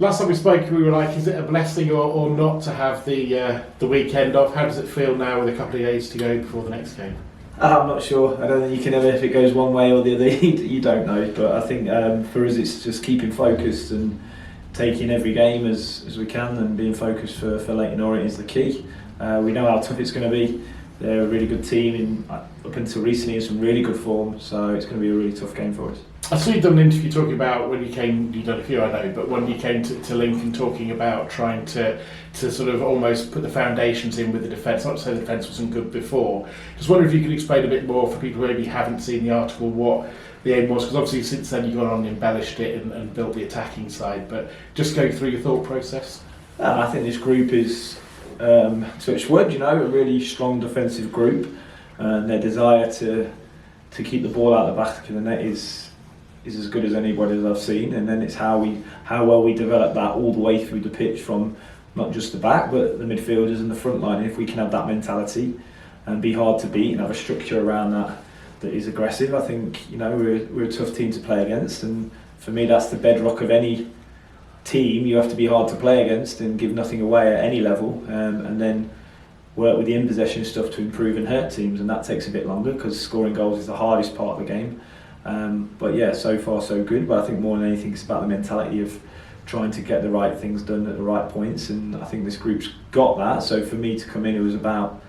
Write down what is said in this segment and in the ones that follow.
Last time we spoke, we were like, is it a blessing or not to have the weekend off? How does it feel now with a couple of days to go before the next game? I'm not sure. I don't think you can ever, if it goes one way or the other, you don't know. But I think for us it's just keeping focused and taking every game as we can, and being focused for Leyton Orient is the key. We know how tough it's going to be. They're a really good team up until recently, in some really good form, so it's going to be a really tough game for us. I saw you done an interview talking about when you came, you've done a few I know, but when you came to Lincoln, talking about trying to sort of almost put the foundations in with the defence. Not to say the defence wasn't good before. Just wonder if you could explain a bit more for people who maybe haven't seen the article what the aim was, because obviously since then you've gone on and embellished it and built the attacking side, but just go through your thought process. I think this group is, to its word, a really strong defensive group, and their desire to keep the ball out the back of the net is as good as anybody that I've seen. And then it's how well we develop that all the way through the pitch, from not just the back but the midfielders and the front line. And if we can have that mentality and be hard to beat and have a structure around that is aggressive, I think we're a tough team to play against. And for me, that's the bedrock of any team. You have to be hard to play against and give nothing away at any level, and then work with the in possession stuff to improve and hurt teams, and that takes a bit longer because scoring goals is the hardest part of the game. But yeah, so far so good. But I think more than anything it's about the mentality of trying to get the right things done at the right points, and I think this group's got that. So for me to come in, it was about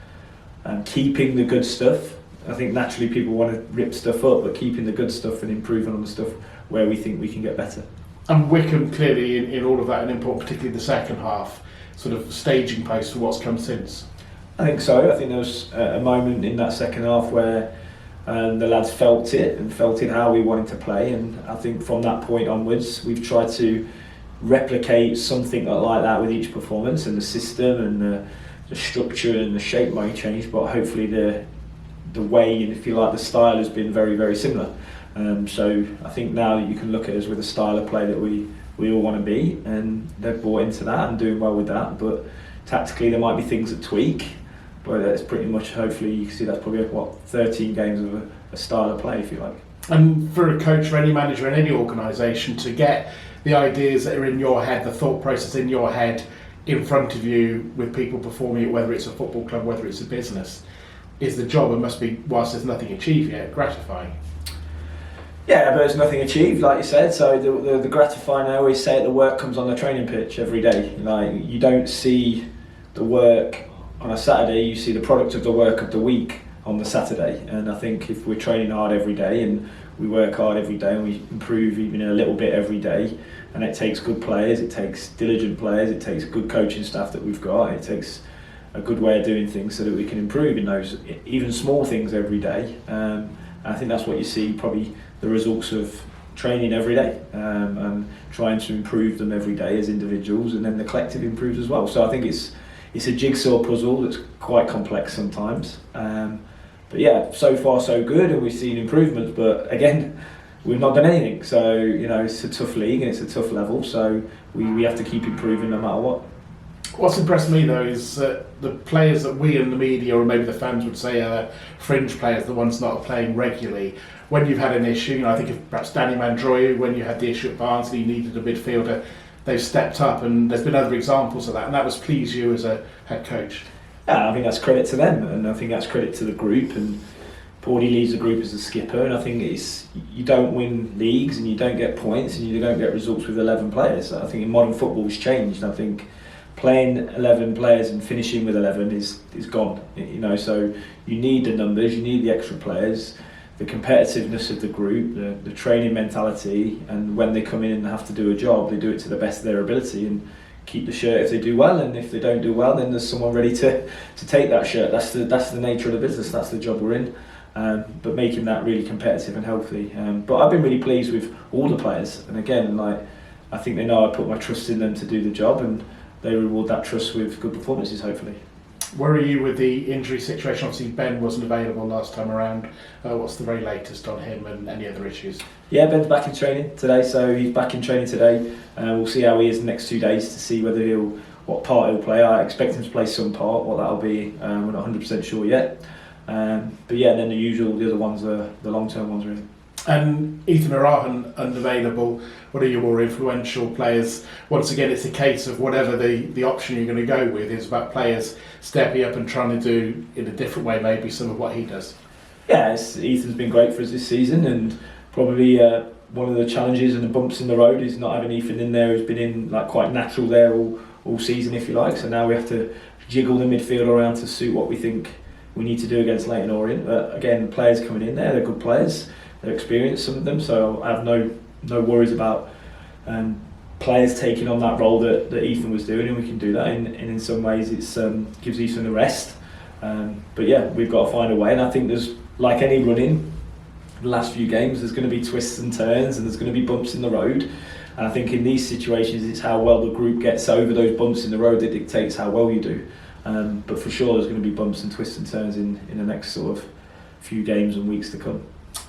keeping the good stuff. I think naturally people want to rip stuff up, but keeping the good stuff and improving on the stuff where we think we can get better. And Wickham clearly in all of that, and important particularly the second half, sort of staging post for what's come since. I think so. I think there was a moment in that second half where the lads felt it how we wanted to play, and I think from that point onwards we've tried to replicate something like that with each performance, and the system and the structure and the shape might change, but hopefully the way, and if you like, the style has been very, very similar. So I think now that you can look at us with a style of play that we all want to be, and they've bought into that and doing well with that. But tactically there might be things that tweak, but that's pretty much, hopefully you can see that's probably 13 games of a style of play, if you like. And for a coach or any manager in any organisation to get the ideas that are in your head, the thought process in your head, in front of you with people performing it, whether it's a football club, whether it's a business, is the job, and must be, whilst there's nothing achieved yet, gratifying. Yeah, but there's nothing achieved, like you said. So the gratifying, I always say it, the work comes on the training pitch every day. Like, you don't see the work on a Saturday, you see the product of the work of the week on the Saturday. And I think if we're training hard every day and we work hard every day and we improve even a little bit every day, and it takes good players, it takes diligent players, it takes good coaching staff that we've got, it takes a good way of doing things so that we can improve in those even small things every day. I think that's what you see, probably the results of training every day, and trying to improve them every day as individuals, and then the collective improves as well. So I think it's a jigsaw puzzle that's quite complex sometimes. But yeah, so far so good, and we've seen improvements, but again, we've not done anything. So it's a tough league and it's a tough level, so we have to keep improving no matter what. What's impressed me though is that the players that we in the media, or maybe the fans would say are fringe players, the ones not playing regularly, when you've had an issue, I think of perhaps Danny Mandroy, when you had the issue at Barnsley, you needed a midfielder, they've stepped up, and there's been other examples of that, and that was pleased you as a head coach. Yeah, I think that's credit to them, and I think that's credit to the group, and Paulie leads the group as the skipper, and I think you don't win leagues and you don't get points and you don't get results with 11 players. I think in modern football it's changed. I think playing 11 players and finishing with 11 is gone. So you need the numbers, you need the extra players, the competitiveness of the group, the training mentality, and when they come in and have to do a job, they do it to the best of their ability and keep the shirt if they do well, and if they don't do well, then there's someone ready to take that shirt. That's the nature of the business, that's the job we're in. But making that really competitive and healthy. But I've been really pleased with all the players, and again, I think they know I put my trust in them to do the job, and they reward that trust with good performances, hopefully. Where are you with the injury situation? Obviously Ben wasn't available last time around. What's the very latest on him and any other issues? Yeah, Ben's back in training today, so he's back in training today. We'll see how he is the next 2 days to see what part he'll play. I expect him to play some part. What that'll be, we're not 100% sure yet. But yeah, then the other ones are the long-term ones really. And Ethan Arahan unavailable. What are your more influential players? Once again, it's a case of whatever the option you're going to go with is about players stepping up and trying to do in a different way maybe some of what he does. Yeah, Ethan's been great for us this season, and probably one of the challenges and the bumps in the road is not having Ethan in there, who's been in like quite natural there all season, if you like. So now we have to jiggle the midfield around to suit what we think we need to do against Leyton Orient. But again, players coming in there, they're good players, they're experienced, some of them. So I have no worries about players taking on that role that Ethan was doing, and we can do that. And in some ways, it's gives Ethan a rest. But yeah, we've got to find a way, and I think there's, like any running, the last few games, there's going to be twists and turns, and there's going to be bumps in the road. And I think in these situations, it's how well the group gets over those bumps in the road that dictates how well you do. But for sure, there's going to be bumps and twists and turns in the next sort of few games and weeks to come.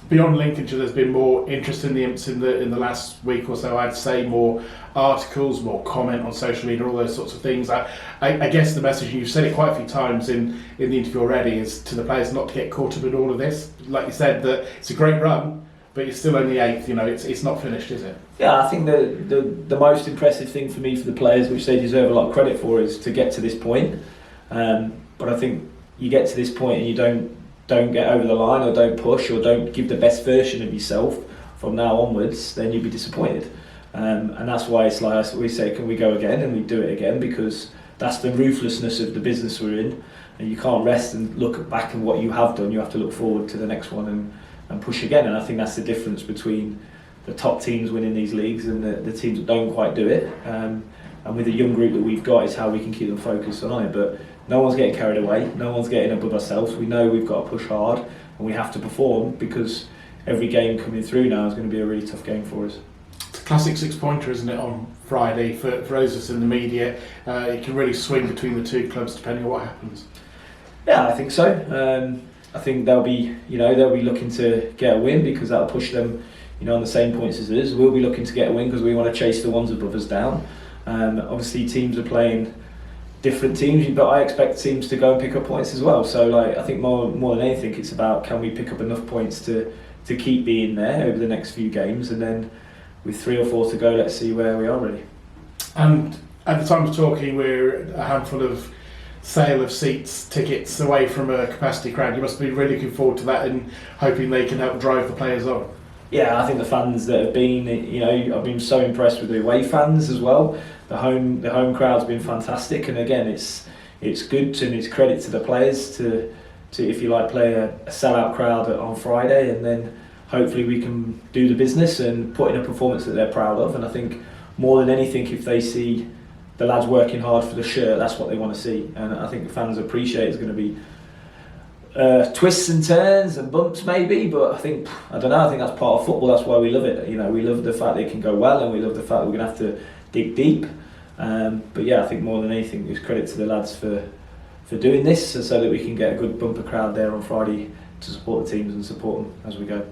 Beyond Lincolnshire, there's been more interest in the Imps in the last week or so. I'd say more articles, more comment on social media, all those sorts of things. I guess the message, and you've said it quite a few times in the interview already, is to the players not to get caught up in all of this. Like you said, that it's a great run, but you're still only 8th. You know, it's not finished, is it? Yeah, I think the most impressive thing for me for the players, which they deserve a lot of credit for, is to get to this point. But I think you get to this point and you don't get over the line, or don't push, or don't give the best version of yourself from now onwards, then you'll be disappointed. And that's why it's like we say, can we go again? And we do it again, because that's the ruthlessness of the business we're in. And you can't rest and look back at what you have done. You have to look forward to the next one and push again. And I think that's the difference between the top teams winning these leagues and the teams that don't quite do it. And with the young group that we've got, is how we can keep them focused on it. But no one's getting carried away, no one's getting above ourselves. We know we've got to push hard and we have to perform, because every game coming through now is going to be a really tough game for us. It's a classic 6-pointer, isn't it, on Friday for those of us in the media. It can really swing between the two clubs depending on what happens. Yeah, I think so. I think they'll be looking to get a win, because that'll push them, on the same points as us. We'll be looking to get a win because we want to chase the ones above us down. Obviously, teams are playing different teams, but I expect teams to go and pick up points as well. So, I think more than anything, it's about, can we pick up enough points to keep being there over the next few games, and then with 3 or 4 to go, let's see where we are really. And at the time of talking, we're a handful of sale of seats, tickets away from a capacity crowd. You must be really looking forward to that and hoping they can help drive the players on. Yeah, I think the fans that have been, I've been so impressed with the away fans as well. The home crowd's been fantastic, and again, it's good and it's credit to the players to if you like, play a sellout crowd on Friday, and then hopefully we can do the business and put in a performance that they're proud of. And I think more than anything, if they see the lads working hard for the shirt, that's what they want to see. And I think the fans appreciate it's going to be twists and turns and bumps maybe, but I think that's part of football. That's why we love it. We love the fact that it can go well, and we love the fact that we're going to have to dig deep. But yeah, I think more than anything, it's credit to the lads for doing this, so that we can get a good bumper crowd there on Friday to support the teams and support them as we go.